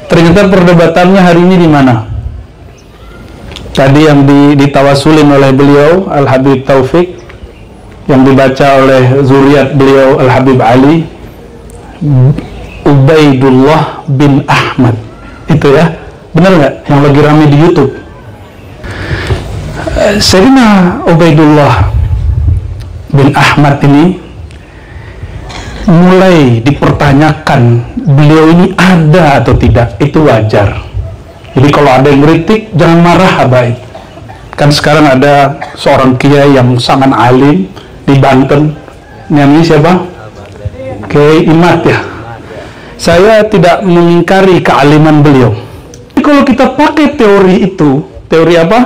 Ternyata perdebatannya hari ini di mana? Tadi yang ditawasulin oleh beliau Al-Habib Taufik, yang dibaca oleh zuriat beliau Al-Habib Ali, Ubaidullah bin Ahmad. Itu ya, benar nggak? Yang lagi rame di YouTube. Sayyidina Ubaidullah bin Ahmad ini mulai dipertanyakan beliau ini ada atau tidak. Itu wajar. Jadi kalau ada yang kritik, jangan marah, habaib. Kan sekarang ada seorang kiai yang sangat alim di Banten, namanya siapa? Kiai Imat ya. Saya tidak mengingkari kealiman beliau. Tapi kalau kita pakai teori itu, teori apa?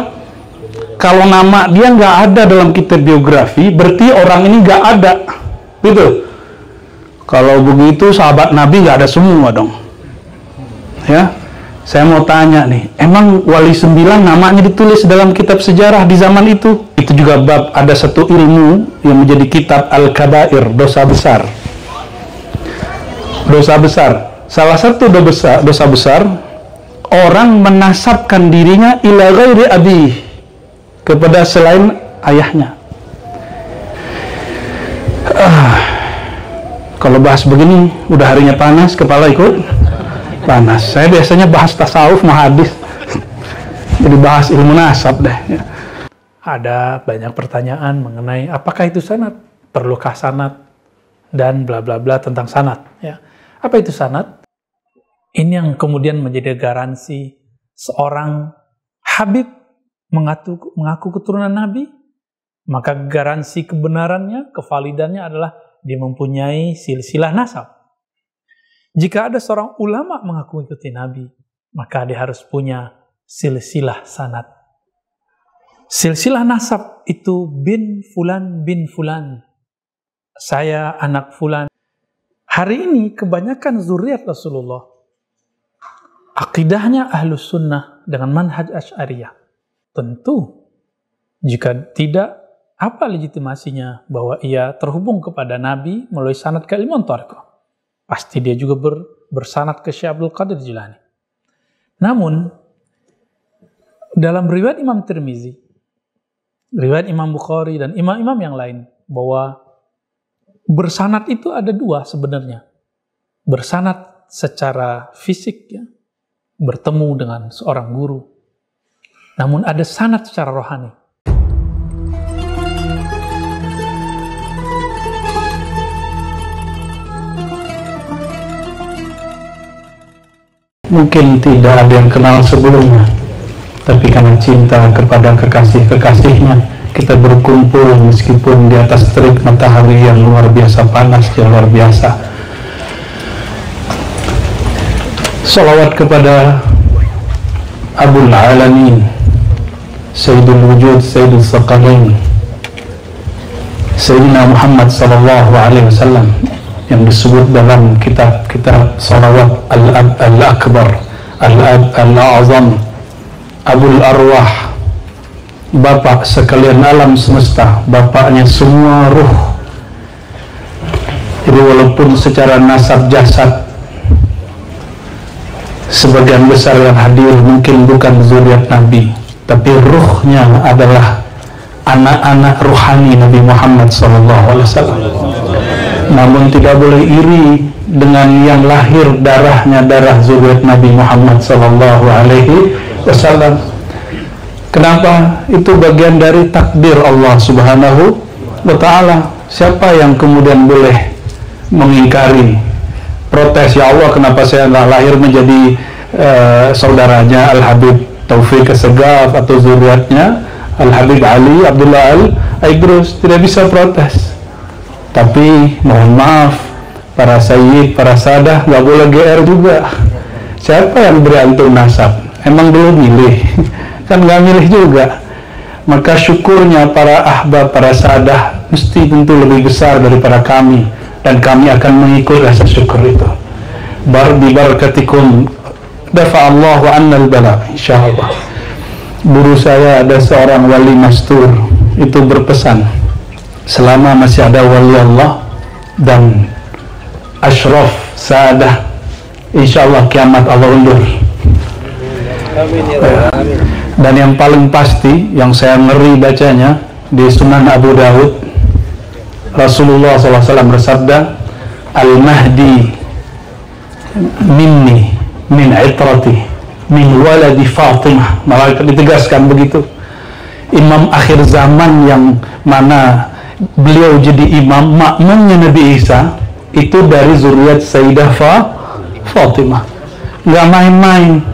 Kalau nama dia nggak ada dalam kitab biografi, berarti orang ini nggak ada, gitu. Kalau begitu sahabat Nabi nggak ada semua dong. Ya, saya mau tanya nih, emang Wali 9 namanya ditulis dalam kitab sejarah di zaman itu? Itu juga bab, ada satu ilmu yang menjadi kitab Al-Kabair, dosa besar. Dosa besar. Salah satu dosa besar, orang menasabkan dirinya ila ghairi abi, kepada selain ayahnya. Kalau bahas begini, udah harinya panas, kepala ikut panas. Saya biasanya bahas tasawuf, mahadis, jadi bahas ilmu nasab deh. Ada banyak pertanyaan mengenai apakah itu sanad, perlukah sanad, dan bla bla bla tentang sanad. Ya, apa itu sanad? Ini yang kemudian menjadi garansi seorang Habib mengaku keturunan Nabi, maka garansi kebenarannya, kevalidannya adalah dia mempunyai silsilah nasab. Jika ada seorang ulama mengaku ikuti Nabi, maka dia harus punya silsilah sanad. Silsilah nasab itu bin fulan. Saya anak fulan. Hari ini kebanyakan zuriat Rasulullah akidahnya ahlus sunnah dengan manhaj Asy'ariyah. Tentu jika tidak, apa legitimasinya bahwa ia terhubung kepada Nabi melalui sanad ke ilmu thariqah? Pasti dia juga bersanad ke Syekh Abdul Qadir Jilani. Namun dalam riwayat Imam Tirmizi, riwayat Imam Bukhari dan imam-imam yang lain, bahwa bersanad itu ada dua sebenarnya. Bersanad secara fisik, ya, bertemu dengan seorang guru. Namun ada sanad secara rohani. Mungkin tidak ada yang kenal sebelumnya, tapi karena cinta kepada kekasih-kekasihnya, kita berkumpul meskipun di atas terik matahari yang luar biasa panas, yang luar biasa. Salawat kepada Abul Alamin, Sayyidul Wujud, Sayyidul Saqalain, Sayyidina Muhammad sallallahu alaihi wasallam, yang disebut dalam kitab salawat Al-Ab Al-Akbar, Al-Ab Al-Azam, Abul Arwah, Bapak sekalian alam semesta, bapaknya semua ruh. Jadi walaupun secara nasab jasad sebagian besar yang hadir mungkin bukan zuriat Nabi, tapi ruhnya adalah anak-anak ruhani Nabi Muhammad SAW. Namun tidak boleh iri dengan yang lahir darahnya darah zuriat Nabi Muhammad SAW. Kenapa? Itu bagian dari takdir Allah Subhanahu wa Ta'ala. Siapa yang kemudian boleh mengingkari, protes, ya Allah kenapa saya nggak lahir menjadi saudaranya Al-Habib Taufik Assegaf atau zuriatnya Al-Habib Ali Abdullah Al-Aidrus? Tidak bisa protes. Tapi mohon maaf, para sayyid, para sadah nggak boleh GR juga. Siapa yang beri antum nasab? Emang belum milih? Kan nggak milih juga. Maka syukurnya para ahbab, para sadah mesti tentu lebih besar daripada kami, dan kami akan mengikut rasa syukur itu. Bibarakatikum dafa'allahu annal bala, insyaallah. Guru saya ada seorang wali mastur, itu berpesan, selama masih ada wali Allah dan asyraf saadah insya Allah kiamat Allah undur. Dan yang paling pasti, yang saya ngeri bacanya di Sunan Abu Dawud, Rasulullah SAW bersabda, Al-Mahdi minni min itrati min waladi Fatimah. Malaikat ditegaskan begitu. Imam akhir zaman yang mana beliau jadi imam, makmumnya Nabi Isa, itu dari zuriat Sayyidah Fatimah. Nggak main-main.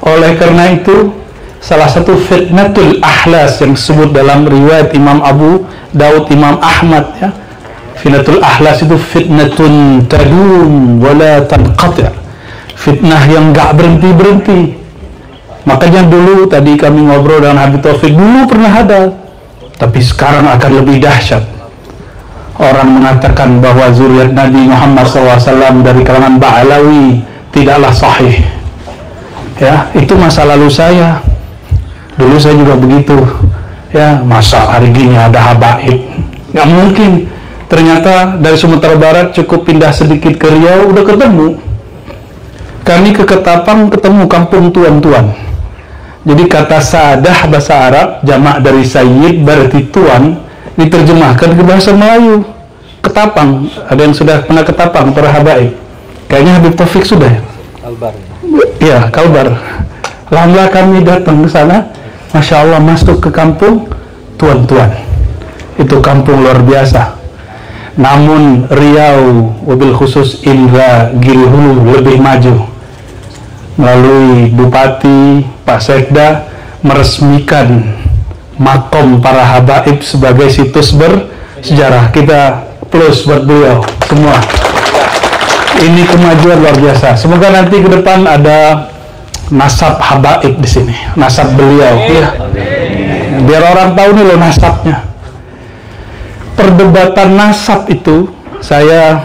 Oleh karena itu, salah satu fitnatul ahlas yang disebut dalam riwayat Imam Abu Daud, Imam Ahmad, ya, fitnatul ahlas itu fitnatun tadum wala tanqati', fitnah yang nggak berhenti-berhenti. Makanya dulu tadi kami ngobrol dengan Habib Taufik, dulu pernah ada, tapi sekarang akan lebih dahsyat. Orang mengatakan bahwa zuriat Nabi Muhammad SAW dari kalangan Ba'alawi tidaklah sahih. Ya, itu masa lalu saya. Dulu saya juga begitu. Ya, masa hari gini ada habaib? Nggak mungkin. Ternyata dari Sumatera Barat cukup pindah sedikit ke Riau udah ketemu. Kami ke Ketapang ketemu kampung tuan-tuan. Jadi kata sadah bahasa Arab, jamak dari sayyid berarti tuan, diterjemahkan ke bahasa Melayu. Ketapang. Ada yang sudah pernah Ketapang para habaib? Kayaknya Habib Taufik sudah ya? Kalbar. Ya, Kalbar. Alhamdulillah kami datang ke sana, Masya Allah masuk ke kampung tuan-tuan. Itu kampung luar biasa. Namun Riau, wabil khusus Indra Giri Hulu lebih maju. Melalui Bupati, Pak Sekda meresmikan makom para habaib sebagai situs bersejarah. Kita plus buat beliau semua. Ini kemajuan luar biasa. Semoga nanti ke depan ada nasab habaib di sini, nasab beliau, ya. Biar orang tahu nih loh nasabnya. Perdebatan nasab itu, saya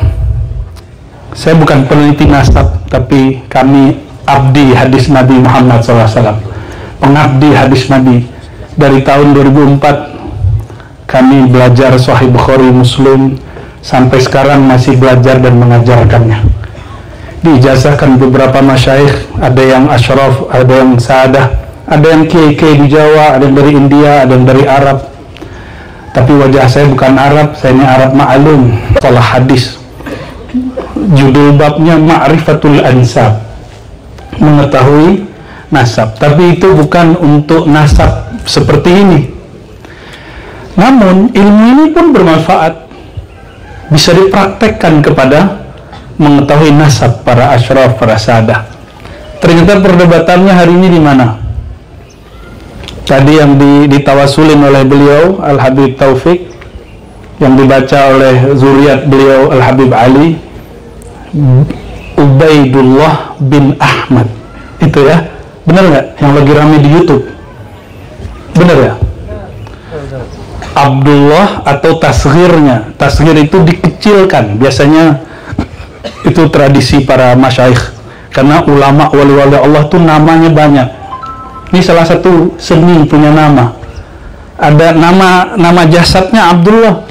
bukan peneliti nasab, tapi kami abdi hadis Nabi Muhammad SAW, pengabdi hadis Nabi. Dari tahun 2004 kami belajar Sahih Bukhari, Muslim, sampai sekarang masih belajar dan mengajarkannya. Diijazahkan beberapa masyayikh, ada yang asyraf, ada yang saadah, ada yang kiai-kiai di Jawa, ada yang dari India, ada yang dari Arab. Tapi wajah saya bukan Arab, saya ini Arab ma'lum, telah hadis. Judul babnya Ma'rifatul Ansab, mengetahui nasab. Tapi itu bukan untuk nasab seperti ini. Namun ilmu ini pun bermanfaat, bisa dipraktekkan kepada mengetahui nasab para asyraf, para sadah. Ternyata perdebatannya hari ini di mana? Tadi yang ditawasulin oleh beliau Al-Habib Taufik, yang dibaca oleh zuriat beliau Al-Habib Ali, Ubaidullah bin Ahmad. Itu ya, benar nggak? Yang lagi rame di YouTube, benar ya? Abdullah atau tasghirnya, tasghir itu dikecilkan, biasanya itu tradisi para masyayikh, karena ulama wali-wali Allah tuh namanya banyak. Ini salah satu seni punya nama, ada nama jasadnya Abdullah,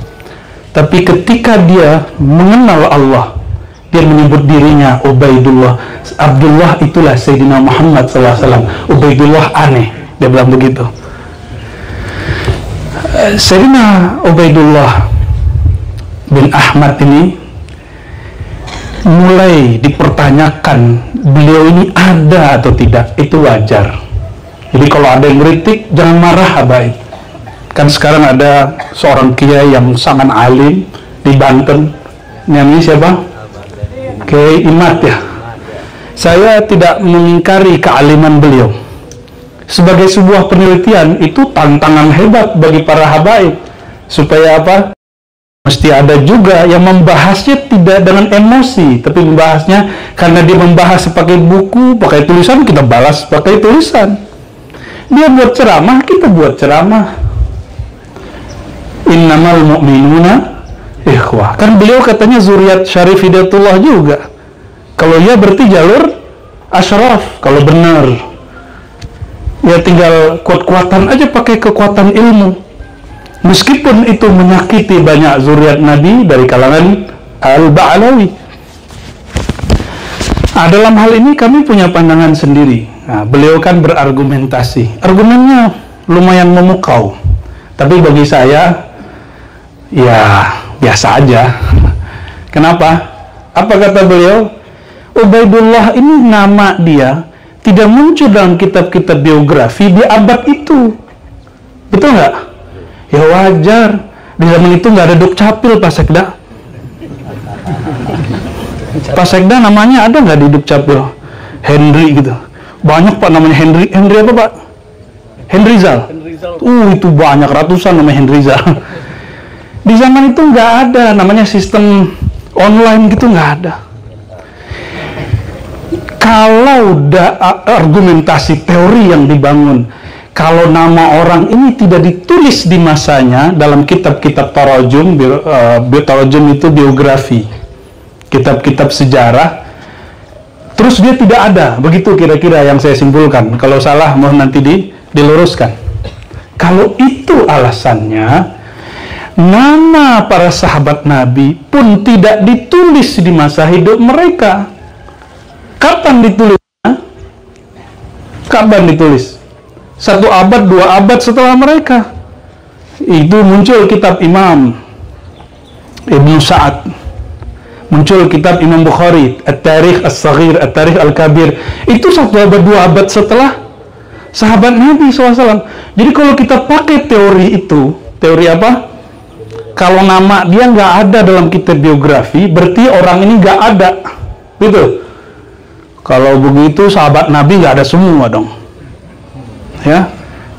tapi ketika dia mengenal Allah, dia menyebut dirinya Ubaidullah. Abdullah itulah Sayyidina Muhammad SAW. Ubaidullah aneh, dia bilang begitu. Sayyidina Ubaidullah bin Ahmad ini mulai dipertanyakan beliau ini ada atau tidak, itu wajar. Jadi kalau ada yang kritik jangan marah habaib. Kan sekarang ada seorang kiai yang sangat alim di Banten, namanya siapa? Kiai Imat ya. Saya tidak mengingkari kealiman beliau. Sebagai sebuah penelitian, itu tantangan hebat bagi para habaib. Supaya apa? Mesti ada juga yang membahasnya tidak dengan emosi, tapi membahasnya karena dia membahas pakai buku, pakai tulisan, kita balas pakai tulisan. Dia buat ceramah, kita buat ceramah. Innamal mu'minuna ikhwah. Kan beliau katanya zuriat Syarif Hidayatullah juga. Kalau iya berarti jalur asyraf, kalau benar. Ya tinggal kuat-kuatan aja, pakai kekuatan ilmu. Meskipun itu menyakiti banyak zuriat Nabi dari kalangan Al-Ba'alawi. Nah, dalam hal ini kami punya pandangan sendiri. Nah, beliau kan berargumentasi. Argumennya lumayan memukau. Tapi bagi saya, ya biasa aja. Kenapa? Apa kata beliau? Ubaidullah ini nama dia tidak muncul dalam kitab-kitab biografi di abad itu. Betul nggak? Ya wajar. Di zaman itu nggak ada Dukcapil, Pak Sekda. Pak Sekda namanya ada nggak di Dukcapil? Henry gitu. Banyak Pak namanya Henry. Henry apa Pak? Henryzal. Itu banyak, ratusan namanya Henryzal. Di zaman itu nggak ada namanya sistem online gitu, nggak ada. Kalau argumentasi teori yang dibangun, kalau nama orang ini tidak ditulis di masanya dalam kitab-kitab tarajum, tarajum itu biografi, kitab-kitab sejarah, terus dia tidak ada, begitu kira-kira yang saya simpulkan. Kalau salah mohon nanti diluruskan. Kalau itu alasannya, nama para sahabat Nabi pun tidak ditulis di masa hidup mereka. Kapan ditulisnya? Kapan ditulis? 1 abad, 2 abad setelah mereka. Itu muncul kitab Imam Ibnu Sa'ad, muncul kitab Imam Bukhari, At-Tarikh As-Saghir, At-Tarikh Al-Kabir. Itu 1 abad, 2 abad setelah sahabat Nabi SAW. Jadi kalau kita pakai teori itu, teori apa? Kalau nama dia nggak ada dalam kitab biografi, berarti orang ini nggak ada, gitu. Kalau begitu sahabat Nabi nggak ada semua dong. Ya,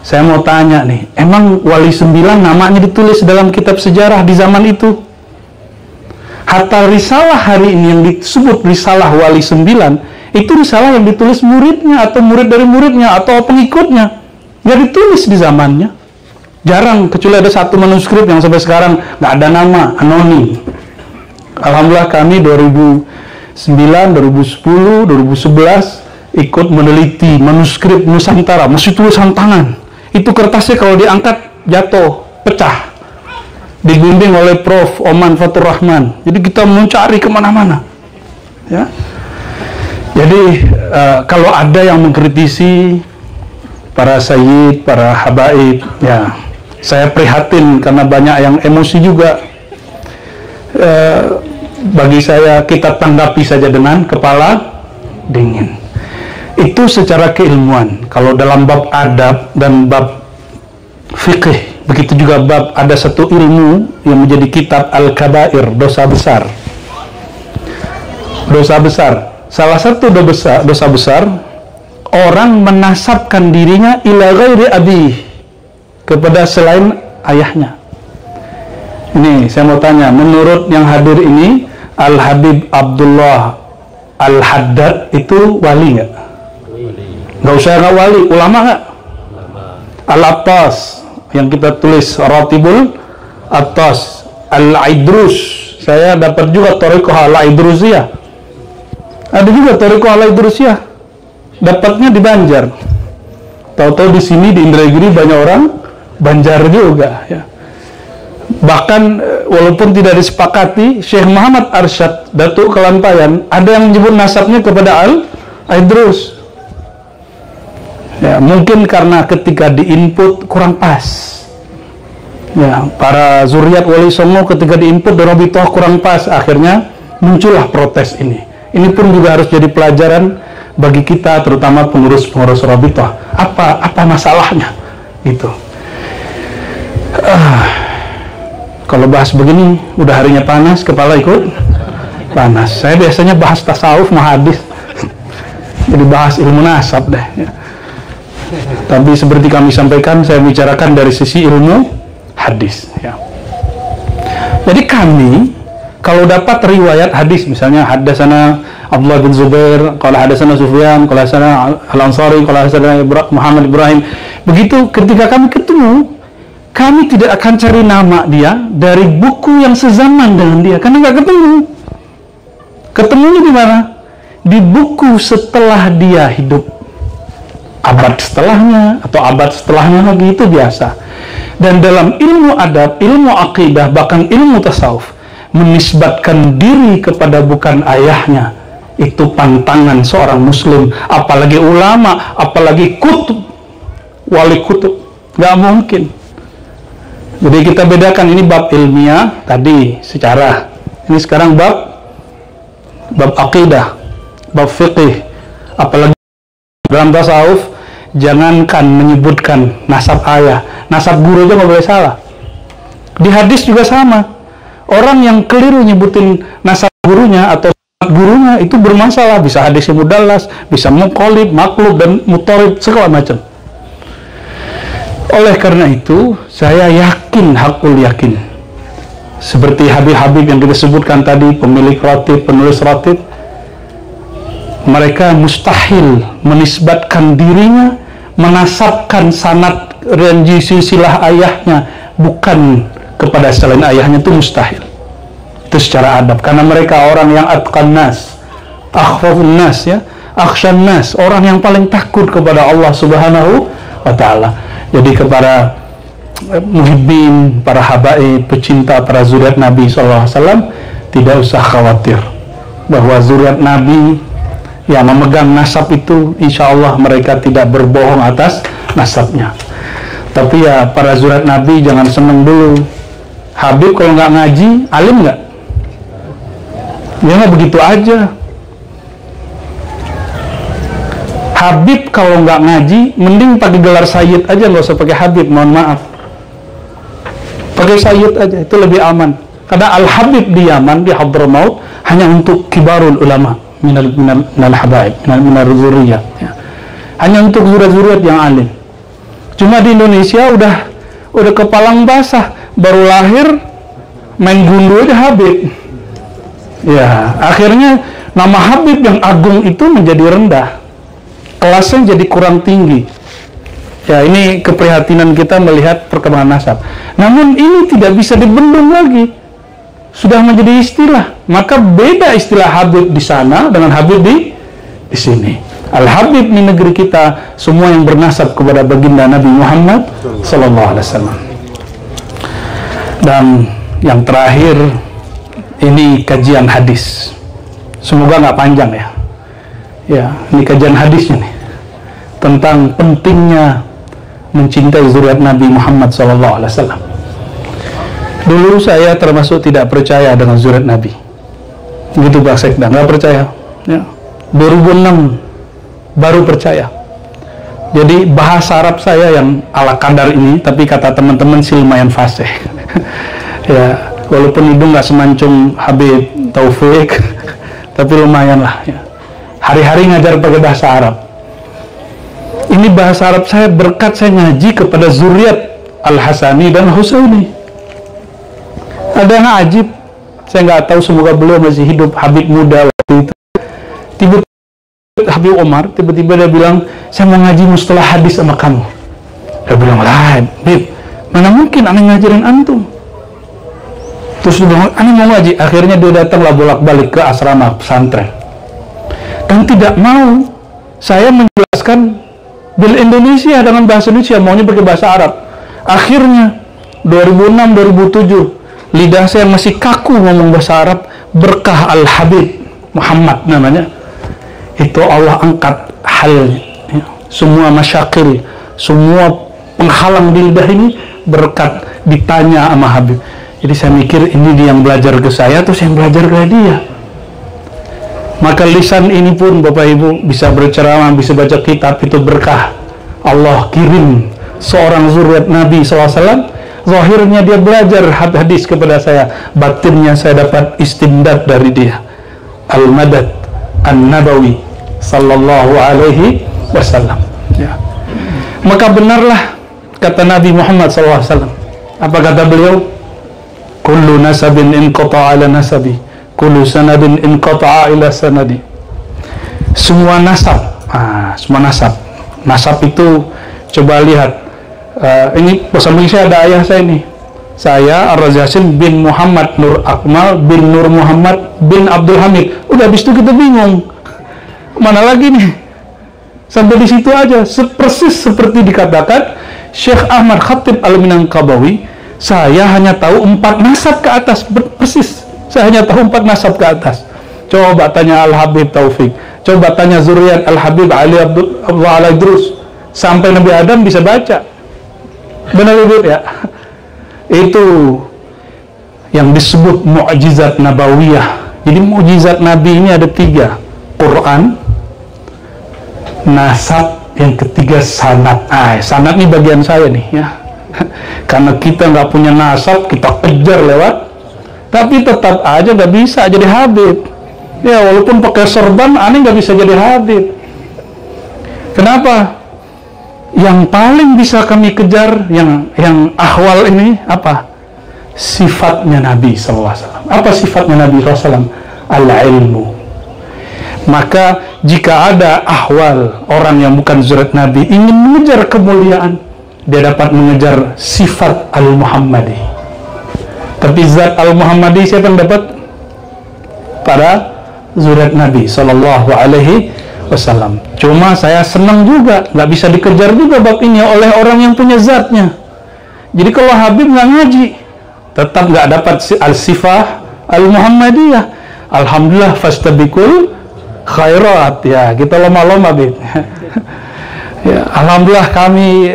saya mau tanya nih, emang Wali 9 namanya ditulis dalam kitab sejarah di zaman itu? Hatta risalah hari ini yang disebut risalah Wali 9, itu risalah yang ditulis muridnya atau murid dari muridnya atau pengikutnya, nggak ditulis di zamannya. Jarang, kecuali ada 1 manuskrip yang sampai sekarang nggak ada nama, anonim. Alhamdulillah kami 2009, 2010, 2011 ikut meneliti manuskrip Nusantara, masih tulisan tangan. Itu kertasnya kalau diangkat jatuh, pecah. Dibimbing oleh Prof. Oman Fatur Rahman. Jadi kita mencari kemana-mana. Ya. Jadi kalau ada yang mengkritisi para sayyid, para habaib, ya saya prihatin karena banyak yang emosi juga. Bagi saya kita tanggapi saja dengan kepala dingin. Itu secara keilmuan. Kalau dalam bab adab dan bab fikih, begitu juga bab ada satu ilmu yang menjadi kitab Al-Kabair, dosa besar. Dosa besar. Salah satu dosa besar, orang menasabkan dirinya ila ghairi abih, kepada selain ayahnya. Ini saya mau tanya, menurut yang hadir ini, Al-Habib Abdullah Al-Haddad itu wali nggak? Nggak usah nggak wali, ulama nggak? Al-Attas yang kita tulis Ratibul Attas, Al-Aidrus, saya dapat juga Thariqah Al-Aidrusiyah, ada juga Thariqah Al-Aidrusiyah, dapatnya di Banjar. Tahu-tahu di sini di Indragiri banyak orang Banjar juga, ya. Bahkan walaupun tidak disepakati, Syekh Muhammad Arsyad Datuk Kelampayan ada yang menyebut nasabnya kepada Al-Aidrus. Ya, mungkin karena ketika diinput kurang pas. Ya, para zuriat Wali Songo ketika diinput Rabithah kurang pas, akhirnya muncullah protes ini. Ini pun juga harus jadi pelajaran bagi kita, terutama pengurus-pengurus Rabithah. Apa masalahnya? Gitu. Kalau bahas begini, udah harinya panas, kepala ikut panas. Saya biasanya bahas tasawuf, hadis, jadi bahas ilmu nasab deh. Ya. Tapi seperti kami sampaikan, saya bicarakan dari sisi ilmu hadis. Ya. Jadi kami, kalau dapat riwayat hadis, misalnya hadasana Abdullah bin Zubair, kalau hadasana Sufyan, kalau hadasana Al-Ansari, kalau hadasana Muhammad Ibrahim, begitu ketika kami ketemu, kami tidak akan cari nama dia dari buku yang sezaman dengan dia, karena nggak ketemu. Ketemunya di mana? Di buku setelah dia hidup, abad setelahnya atau abad setelahnya lagi, itu biasa. Dan dalam ilmu adab, ilmu akidah, bahkan ilmu tasawuf, menisbatkan diri kepada bukan ayahnya, Itu pantangan seorang muslim, apalagi ulama, apalagi kutub, wali kutub, nggak mungkin. Jadi kita bedakan, ini bab ilmiah tadi secara, ini sekarang bab akidah, bab fiqih. Apalagi dalam tasawuf, jangankan menyebutkan nasab ayah, nasab guru aja nggak boleh salah. Di hadis juga sama, orang yang keliru nyebutin nasab gurunya atau gurunya itu bermasalah, bisa hadis yang mudallas, bisa muqallid, maklub, dan mutarib, segala macam. Oleh karena itu, saya yakin, hakul yakin, seperti Habib-Habib yang kita sebutkan tadi, pemilik ratib, penulis ratib, mereka mustahil menisbatkan dirinya, menasabkan sanad dan silsilah ayahnya bukan kepada selain ayahnya, itu mustahil. Itu secara adab, karena mereka orang yang atqan nas, akhwafun nas, ya, akhshan nas, orang yang paling takut kepada Allah Subhanahu wa ta'ala. Jadi kepada muhibbin, para habaib, pecinta para zuriat Nabi SAW, tidak usah khawatir bahwa zuriat Nabi yang memegang nasab itu, insya Allah mereka tidak berbohong atas nasabnya. Tapi ya, para zuriat Nabi jangan seneng dulu. Habib kalau nggak ngaji, alim nggak? Ya nggak begitu aja. Habib kalau nggak ngaji, mending pakai gelar sayyid aja, nggak usah pakai Habib, mohon maaf. Pakai sayyid aja, itu lebih aman. Karena Al-Habib di Yaman, di Hadramaut, hanya untuk kibarul ulama, minal habaib, minal zuriyah. Ya. Hanya untuk zuriat-zuriat yang alim. Cuma di Indonesia udah kepalang basah, baru lahir, main gundu aja Habib. Ya, akhirnya nama Habib yang agung itu menjadi rendah, kelasnya jadi kurang tinggi. Ya, ini keprihatinan kita melihat perkembangan nasab. Namun ini tidak bisa dibendung lagi, sudah menjadi istilah. Maka beda istilah Habib di sana dengan Habib di sini. Al-Habib di negeri kita semua yang bernasab kepada baginda Nabi Muhammad sallallahu alaihi wasallam. Dan yang terakhir, ini kajian hadis. Semoga nggak panjang ya. Ya, ini kajian hadisnya nih, tentang pentingnya mencintai zuriat Nabi Muhammad SAW. Dulu saya termasuk tidak percaya dengan zuriat Nabi. Gitu Pak Sekda, nggak percaya. Ya. 2006 baru percaya. Jadi bahasa Arab saya yang ala kadar ini, tapi kata teman-teman sih lumayan fasih. Ya, walaupun itu nggak semancung Habib Taufik, tapi lumayan lah. Ya. Hari-hari ngajar pakai bahasa Arab. Ini bahasa Arab saya berkat saya ngaji kepada zuriat Al-Hasani dan Husaini. Ada yang ajib, saya nggak tahu, semoga beliau masih hidup, Habib muda waktu itu. Tiba-tiba Habib Omar, tiba-tiba dia bilang, saya mau ngaji mustalah hadis sama kamu. Dia bilang, lah, Habib, mana mungkin aneh ngajarin antum. Terus dia bilang, aneh mau ngaji. Akhirnya dia datanglah bolak-balik ke asrama pesantren. Dan tidak mau saya menjelaskan bil Indonesia dengan bahasa Indonesia, maunya pakai bahasa Arab. Akhirnya 2006-2007 lidah saya masih kaku ngomong bahasa Arab, berkah Al-Habib Muhammad namanya, itu Allah angkat hal ya, semua masyakil, semua penghalang di lidah ini berkat ditanya sama Habib. Jadi saya mikir ini dia yang belajar ke saya, terus yang belajar ke dia. Maka lisan ini pun Bapak Ibu bisa berceramah, bisa baca kitab, itu berkah. Allah kirim seorang zuriat Nabi SAW. Zahirnya dia belajar hadis kepada saya, batinnya saya dapat istimdad dari dia. Al-Madad An-Nabawi sallallahu alaihi wasallam. Ya. Maka benarlah kata Nabi Muhammad SAW. Apa kata beliau? Kullu nasabin inqata'a ala nasabi, kullu sanadin inqata'a ila sanadi. Semua nasab, semua nasab. Nasab itu coba lihat. Ini bersama saya ada ayah saya nih. Saya Ar-Razi bin Muhammad Nur Akmal bin Nur Muhammad bin Abdul Hamid. Udah habis itu kita bingung. Mana lagi nih? Sampai di situ aja. Persis seperti dikatakan Syekh Ahmad Khatib Al-Minangkabawi, saya hanya tahu 4 nasab ke atas. Persis. Saya hanya tahu 4 nasab ke atas. Coba tanya Al-Habib Taufik, coba tanya zuriat Al-Habib Ali Abdullah Al-Idrus, sampai Nabi Adam bisa baca. Benar Ibu ya? Itu yang disebut mukjizat nabawiyah. Jadi mukjizat Nabi ini ada 3: Quran, nasab, yang ketiga sanad. Sanad ini bagian saya nih ya. Karena kita nggak punya nasab, kita kejar lewat, tapi tetap aja nggak bisa jadi Habib. Ya walaupun pakai sorban, aneh nggak bisa jadi Habib. Kenapa? Yang paling bisa kami kejar, yang ahwal ini apa? Sifatnya Nabi SAW. Apa sifatnya Nabi SAW? Al-ilmu. Maka jika ada ahwal orang yang bukan zuriat Nabi ingin mengejar kemuliaan, dia dapat mengejar sifat Al-Muhammadi. Tapi zat Al-Muhammadi siapa yang dapat? Para zuriat Nabi SAW. Cuma saya senang juga, nggak bisa dikejar juga bab ini oleh orang yang punya zatnya. Jadi kalau Habib nggak ngaji, tetap nggak dapat al-sifah Al-Muhammadiyah. Alhamdulillah, fastabiqul khairat, ya kita lomba-lomba Bib. Ya, alhamdulillah kami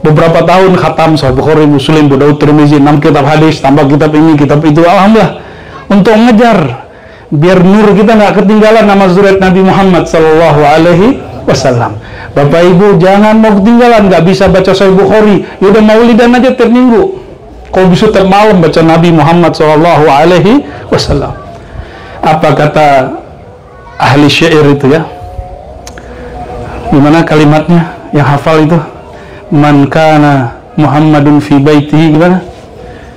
beberapa tahun khatam Sahih Bukhari, Muslim, Abu Daud, Tirmizi, 6 kitab hadis, tambah kitab ini, kitab itu. Alhamdulillah, untuk ngejar biar nur kita nggak ketinggalan nama zuriat Nabi Muhammad Sallallahu Alaihi Wasallam. Bapak Ibu jangan mau ketinggalan, nggak bisa baca Sahih Bukhari, yaudah maulidan aja tiap minggu. Kalau bisa tiap malam baca Nabi Muhammad Sallallahu Alaihi Wasallam. Apa kata ahli syair itu ya? Gimana kalimatnya? Yang hafal itu? Man kana Muhammadun fi baitihi, gimana?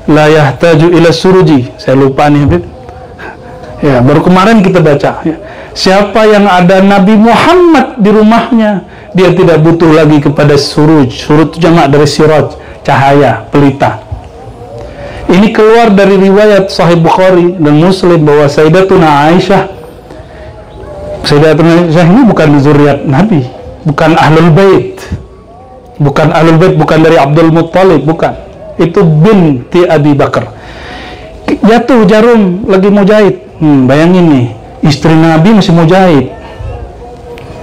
La yahtaju ila suruji. Saya lupa nih Habib. Ya, baru kemarin kita baca ya. Siapa yang ada Nabi Muhammad di rumahnya, dia tidak butuh lagi kepada suruj. Suruj itu jamak dari siraj, cahaya, pelita. Ini keluar dari riwayat Sahih Bukhari dan Muslim bahwa Sayyidatuna Aisyah ini bukan zuriat Nabi, bukan ahlul bait, bukan dari Abdul Muttalib, bukan. Itu binti Abi Bakar. Jatuh jarum lagi mau jahit. Bayangin nih, istri Nabi masih mau jahit.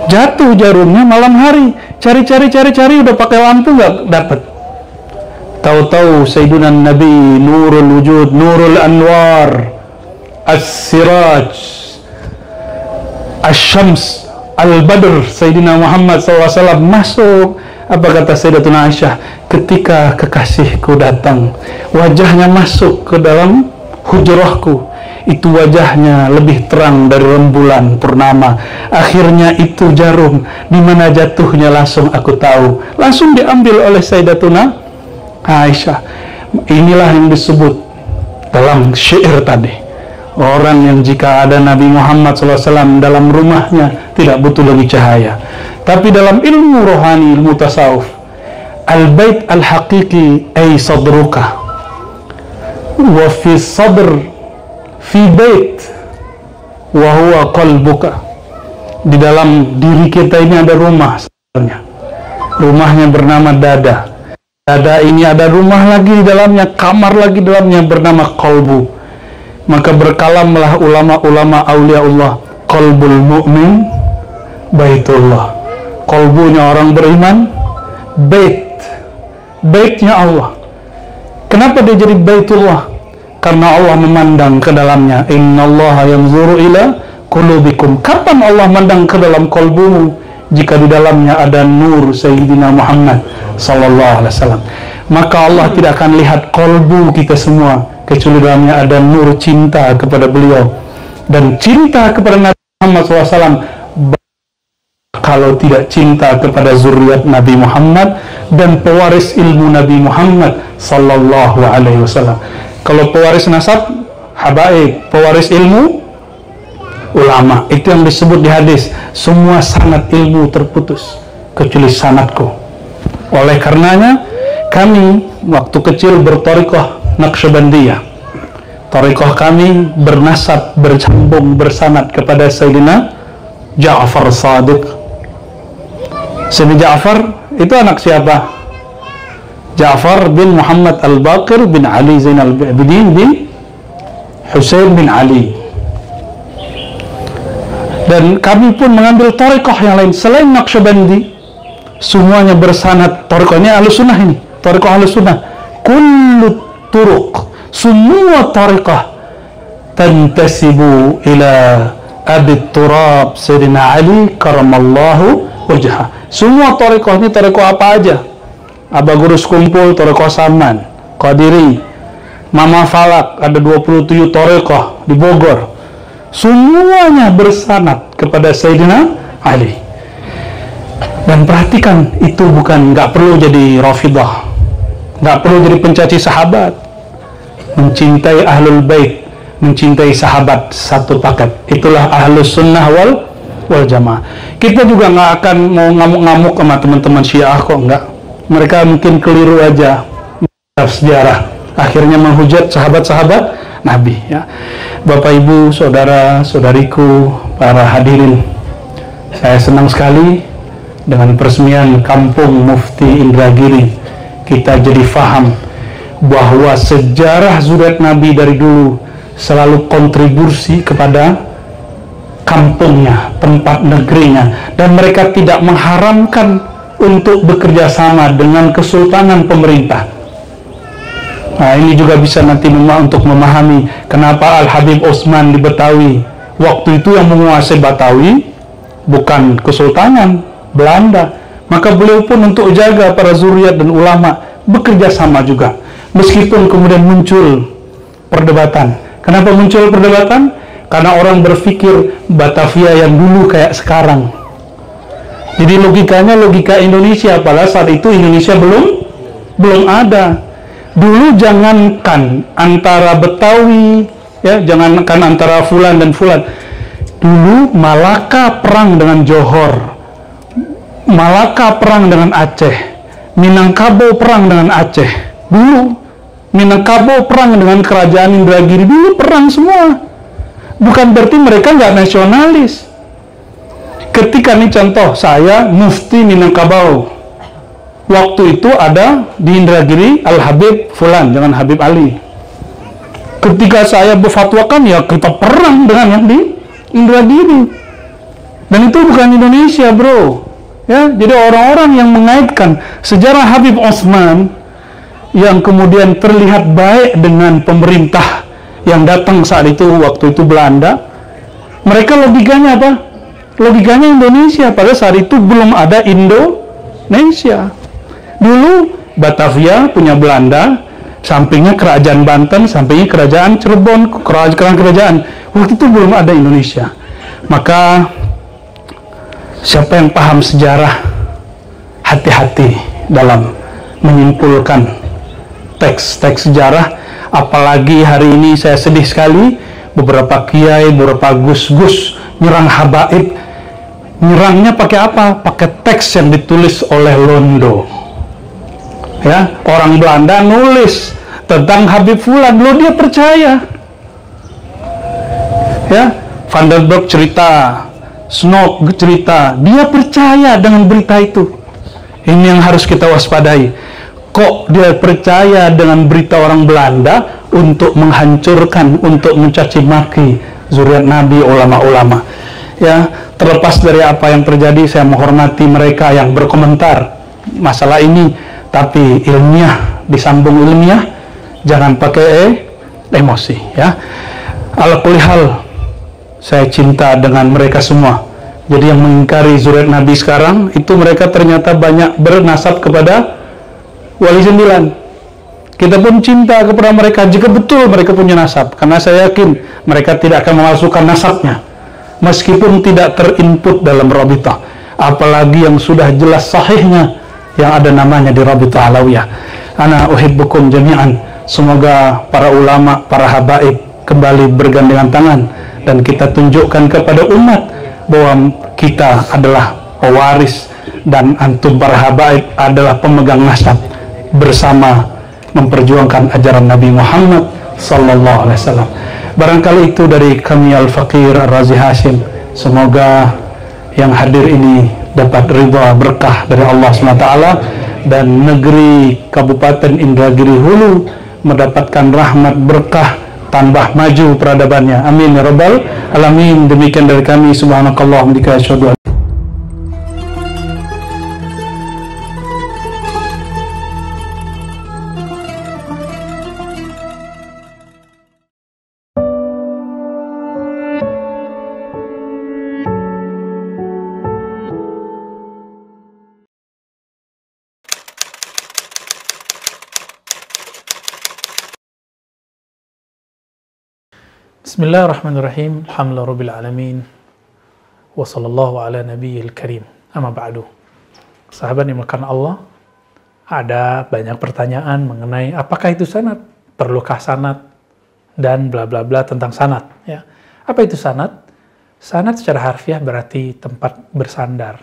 Jatuh jarumnya malam hari, cari udah pakai lampu nggak dapat. Tahu-tahu Sayyiduna Nabi Nurul Wujud, Nurul Anwar, As-Siraj, Asy-Syams, Al-Badr, Sayyidina Muhammad SAW masuk. Apa kata Sayyidatuna Aisyah? Ketika kekasihku datang, wajahnya masuk ke dalam hujrahku, itu wajahnya lebih terang dari rembulan purnama. Akhirnya itu jarum, di mana jatuhnya langsung aku tahu. Langsung diambil oleh Sayyidatuna Aisyah. Inilah yang disebut dalam syair tadi, orang yang jika ada Nabi Muhammad SAW dalam rumahnya tidak butuh lagi cahaya. Tapi dalam ilmu rohani, ilmu tasawuf, al-bait al-haqiqi ay sadruka wa fi sadr fi bait wa huwa qalbuka. Di dalam diri kita ini ada rumah sebenarnya. Rumahnya bernama dada. Dada ini ada rumah lagi di dalamnya, kamar lagi di dalamnya bernama qalbu. Maka berkalamlah ulama-ulama aulia Allah, qalbul mu'min baitullah. Qalbunya orang beriman, baitnya Allah. Kenapa dia jadi baitullah? Karena Allah memandang ke dalamnya. Innallaha yanzuru ila qulubikum. Kapan Allah memandang ke dalam qalbumu? Jika di dalamnya ada nur Sayyidina Muhammad sallallahu alaihi wasallam. Maka Allah tidak akan lihat qalbu kita semua kecuali dalamnya ada nur cinta kepada beliau. Dan cinta kepada Nabi Muhammad SAW. Kalau tidak cinta kepada zuriat Nabi Muhammad dan pewaris ilmu Nabi Muhammad sallallahu alaihi wasallam. Kalau pewaris nasab, habaib, pewaris ilmu, ulama. Itu yang disebut di hadis, semua sanad ilmu terputus kecuali sanadku. Oleh karenanya kami waktu kecil berthariqah Naqsyabandiyah. Thariqah kami bernasab, bersambung, bersanad kepada Sayyidina Ja'far Shadiq. Sayyidina Ja'far itu anak siapa? Ja'far bin Muhammad Al-Baqir bin Ali Zainal Abidin bin Husain bin Ali. Dan kami pun mengambil thariqah yang lain selain Naqsyabandi, semuanya bersanad. Thariqah ini Ahlus Sunnah, ini thariqah Ahlus Sunnah. Kullu turuq, semua thariqah tantasibu ila Abi Turab Sayyidina Ali karamallahu wajhah. Semua thariqah ini thariqah apa aja? Aba Gurus Kumpul, thariqah Saman, Qadiri, Mama Falak, ada 27 thariqah di Bogor. Semuanya bersanad kepada Sayyidina Ali. Dan perhatikan, itu bukan, nggak perlu jadi Rafidah, nggak perlu jadi pencaci sahabat. Mencintai Ahlul Bait, mencintai sahabat, satu paket. Itulah Ahlus Sunnah wal Jamaah. Kita juga nggak akan mau ngamuk-ngamuk sama teman-teman Syiah kok, nggak. Mereka mungkin keliru aja sejarah, akhirnya menghujat sahabat-sahabat Nabi, ya. Bapak Ibu, saudara saudariku, para hadirin, saya senang sekali dengan peresmian Kampung Mufti Indragiri. Kita jadi faham bahwa sejarah zuriat Nabi dari dulu selalu kontribusi kepada kampungnya, tempat negerinya, dan mereka tidak mengharamkan untuk bekerja sama dengan kesultanan pemerintah. Nah, ini juga bisa nanti untuk memahami kenapa Al-Habib Utsman di Betawi. Waktu itu yang menguasai Betawi bukan kesultanan Belanda. Maka beliau pun untuk jaga para zuriat dan ulama bekerja sama juga. Meskipun kemudian muncul perdebatan. Kenapa muncul perdebatan? Karena orang berpikir Batavia yang dulu kayak sekarang. Jadi logikanya logika Indonesia, padahal saat itu Indonesia belum ada. Dulu jangankan antara Betawi, ya, jangankan antara Fulan dan Fulan. Dulu Malaka perang dengan Johor, Malaka perang dengan Aceh, Minangkabau perang dengan Aceh. Dulu Minangkabau perang dengan kerajaan Indragiri, dulu perang semua. Bukan berarti mereka nggak nasionalis. Ketika nih contoh, saya Mufti Minangkabau. Waktu itu ada di Indragiri Al-Habib Fulan, jangan Habib Ali. Ketika saya berfatwakan, ya kita perang dengan yang di Indragiri. Dan itu bukan Indonesia, bro. Ya, jadi orang-orang yang mengaitkan sejarah Habib Utsman yang kemudian terlihat baik dengan pemerintah yang datang saat itu, waktu itu Belanda, mereka logikanya apa? Logikanya Indonesia, pada saat itu belum ada Indonesia. Dulu Batavia punya Belanda, sampingnya kerajaan Banten, sampingnya kerajaan Cirebon, kerajaan. Waktu itu belum ada Indonesia. Maka siapa yang paham sejarah, hati-hati dalam menyimpulkan teks-teks sejarah. Apalagi hari ini saya sedih sekali, beberapa kiai, beberapa gus-gus nyerang habaib. Nyerangnya pakai apa? Pakai teks yang ditulis oleh Londo. Ya, orang Belanda nulis tentang Habib Fulan, lo dia percaya. Ya, Van der Burg cerita, Snook cerita, dia percaya dengan berita itu. Ini yang harus kita waspadai. Kok dia percaya dengan berita orang Belanda untuk menghancurkan, untuk mencaci maki zuriat Nabi, ulama-ulama. Ya, terlepas dari apa yang terjadi, saya menghormati mereka yang berkomentar masalah ini. Tapi ilmiah, disambung ilmiah, jangan pakai emosi, ya. Ala kulli hal, saya cinta dengan mereka semua. Jadi yang mengingkari zuriat Nabi sekarang, itu mereka ternyata banyak bernasab kepada Wali 9. Kita pun cinta kepada mereka jika betul mereka punya nasab, karena saya yakin mereka tidak akan memasukkan nasabnya, meskipun tidak terinput dalam Rabitah. Apalagi yang sudah jelas sahihnya, yang ada namanya di Rabitah Alawiyah. Ana uhibbukum jami'an. Semoga para ulama, para habaib kembali bergandengan tangan dan kita tunjukkan kepada umat bahwa kita adalah pewaris dan antum para habaib adalah pemegang nasab, bersama memperjuangkan ajaran Nabi Muhammad sallallahu alaihi wasallam. Barangkali itu dari kami Al-Faqir Ar-Razi Hashim. Semoga yang hadir ini dapat ridha berkah dari Allah SWT, dan negeri Kabupaten Indragiri Hulu mendapatkan rahmat berkah tambah maju peradabannya. Amin ya rabbal alamin. Demikian dari kami. Subhanakallahumma wa bihamdika. Bismillahirrahmanirrahim. Alhamdulillahirrahmanirrahim. Wa sallallahu ala nabiyyil karim. Amma ba'du. Sahabat yang dimuliakan Allah, ada banyak pertanyaan mengenai apakah itu sanad, perlukah sanad, dan bla bla bla tentang sanad. Ya. Apa itu sanad? Sanad secara harfiah berarti tempat bersandar.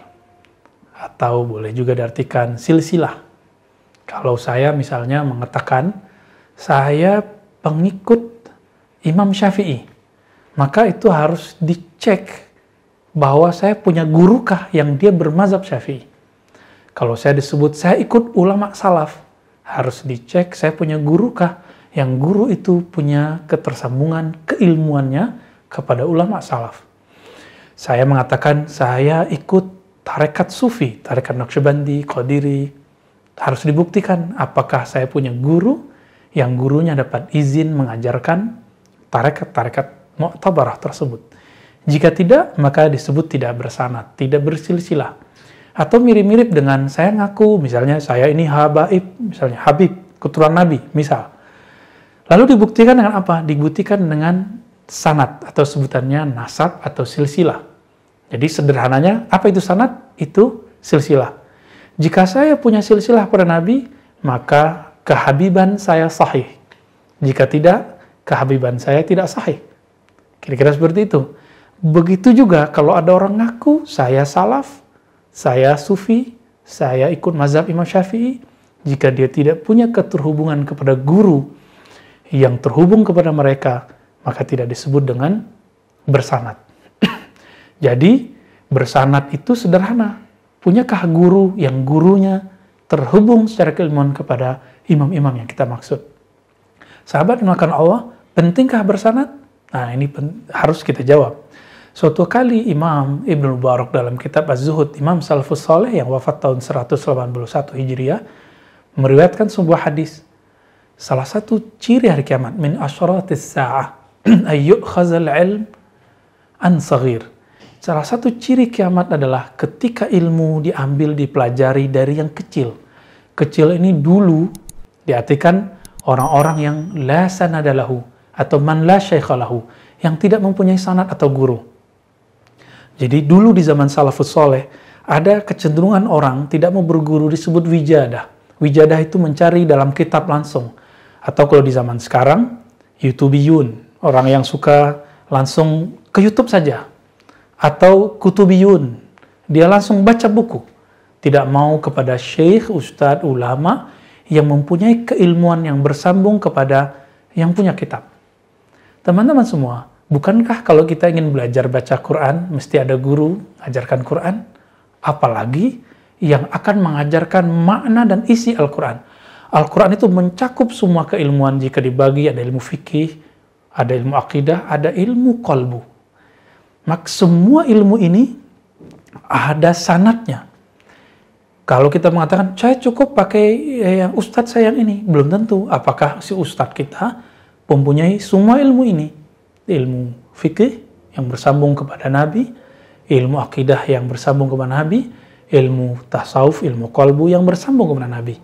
Atau boleh juga diartikan silsilah. Kalau saya misalnya mengatakan, saya pengikut Imam Syafi'i, maka itu harus dicek bahwa saya punya gurukah yang dia bermazhab Syafi'i. Kalau saya disebut saya ikut ulama salaf, harus dicek saya punya gurukah yang guru itu punya ketersambungan keilmuannya kepada ulama salaf. Saya mengatakan saya ikut tarekat sufi, tarekat Naqsyabandi, Qadiri, harus dibuktikan apakah saya punya guru yang gurunya dapat izin mengajarkan tarekat-tarekat mu'tabarah tersebut. Jika tidak, maka disebut tidak bersanad, tidak bersilsilah. Atau mirip-mirip dengan saya ngaku, misalnya saya ini habaib, misalnya Habib, keturunan Nabi, misal. Lalu dibuktikan dengan apa? Dibuktikan dengan sanad, atau sebutannya nasab atau silsilah. Jadi sederhananya, apa itu sanad? Itu silsilah. Jika saya punya silsilah pada Nabi, maka kehabiban saya sahih. Jika tidak, kehabiban saya tidak sahih. Kira-kira seperti itu. Begitu juga kalau ada orang ngaku, saya salaf, saya sufi, saya ikut mazhab Imam Syafi'i, jika dia tidak punya keterhubungan kepada guru yang terhubung kepada mereka, maka tidak disebut dengan bersanad. Jadi, bersanad itu sederhana. Punyakah guru yang gurunya terhubung secara keilmuan kepada imam-imam yang kita maksud? Sahabat dimuliakan Allah, pentingkah bersanad? Nah, ini harus kita jawab. Suatu kali Imam Ibnu Mubarak dalam kitab Az-Zuhud, Imam Salafus Saleh yang wafat tahun 181 Hijriah, meriwayatkan sebuah hadis. Salah satu ciri hari kiamat, min asyaratis sa'ah, ayyukhazal ilm an saghir. Salah satu ciri kiamat adalah ketika ilmu diambil, dipelajari dari yang kecil. Kecil ini dulu diartikan orang-orang yang la sanada lahu, atau man la syaikha lahu, yang tidak mempunyai sanad atau guru. Jadi dulu di zaman salafus soleh, ada kecenderungan orang tidak mau berguru disebut wijadah. Wijadah itu mencari dalam kitab langsung. Atau kalau di zaman sekarang, YouTubiyun, orang yang suka langsung ke YouTube saja. Atau kutubiyun, dia langsung baca buku. Tidak mau kepada syekh, ustadz, ulama, yang mempunyai keilmuan yang bersambung kepada yang punya kitab. Teman-teman semua, bukankah kalau kita ingin belajar baca Quran, mesti ada guru ajarkan Quran? Apalagi yang akan mengajarkan makna dan isi Al-Quran. Al-Quran itu mencakup semua keilmuan jika dibagi, ada ilmu fikih, ada ilmu akidah, ada ilmu qalbu. Maka semua ilmu ini ada sanadnya. Kalau kita mengatakan, saya cukup pakai yang ustadz saya yang ini, belum tentu apakah si ustadz kita mempunyai semua ilmu ini. Ilmu fikih yang bersambung kepada Nabi, ilmu akidah yang bersambung kepada Nabi, ilmu tasawuf, ilmu qalbu yang bersambung kepada Nabi.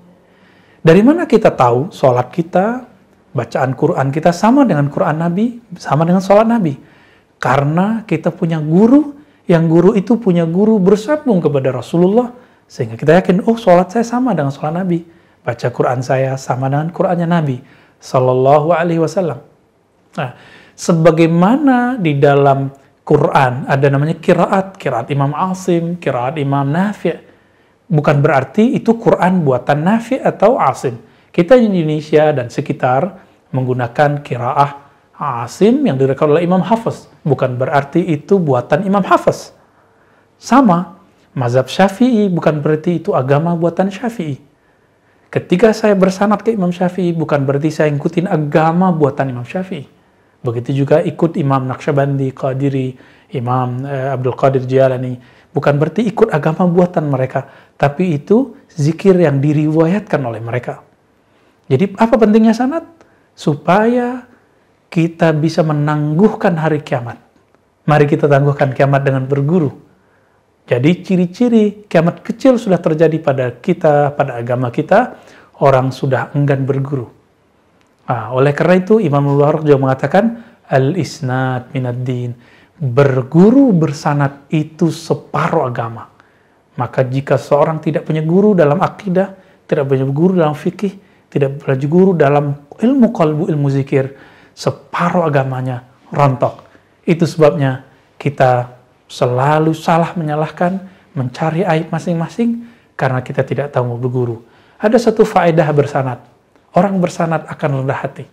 Dari mana kita tahu sholat kita, bacaan Quran kita sama dengan Quran Nabi, sama dengan sholat Nabi? Karena kita punya guru, yang guru itu punya guru bersambung kepada Rasulullah, sehingga kita yakin, oh sholat saya sama dengan sholat Nabi, baca Quran saya sama dengan Qurannya Nabi Sallallahu Alaihi Wasallam. Nah, sebagaimana di dalam Quran ada namanya qiraat Imam Asim, qiraat Imam Nafi'. Bukan berarti itu Quran buatan Nafi' atau Asim. Kita di Indonesia dan sekitar menggunakan qiraah Asim yang direkam oleh Imam Hafiz. Bukan berarti itu buatan Imam Hafiz. Sama, mazhab Syafi'i bukan berarti itu agama buatan Syafi'i. Ketika saya bersanad ke Imam Syafi'i, bukan berarti saya ngikutin agama buatan Imam Syafi'i. Begitu juga ikut Imam Naqsyabandi, Qadiri, Imam Abdul Qadir Jailani. Bukan berarti ikut agama buatan mereka, tapi itu zikir yang diriwayatkan oleh mereka. Jadi apa pentingnya sanad? Supaya kita bisa menangguhkan hari kiamat. Mari kita tangguhkan kiamat dengan berguru. Jadi ciri-ciri kiamat kecil sudah terjadi pada kita, pada agama kita, orang sudah enggan berguru. Oleh karena itu Imam Mubarak juga mengatakan al-isnad minad din. Berguru bersanad itu separuh agama. Maka jika seorang tidak punya guru dalam akidah, tidak punya guru dalam fikih, tidak punya guru dalam ilmu qalbu, ilmu zikir, separuh agamanya rontok. Itu sebabnya kita selalu salah menyalahkan, mencari aib masing-masing karena kita tidak tahu berguru. Ada satu faedah bersanad. Orang bersanad akan rendah hati.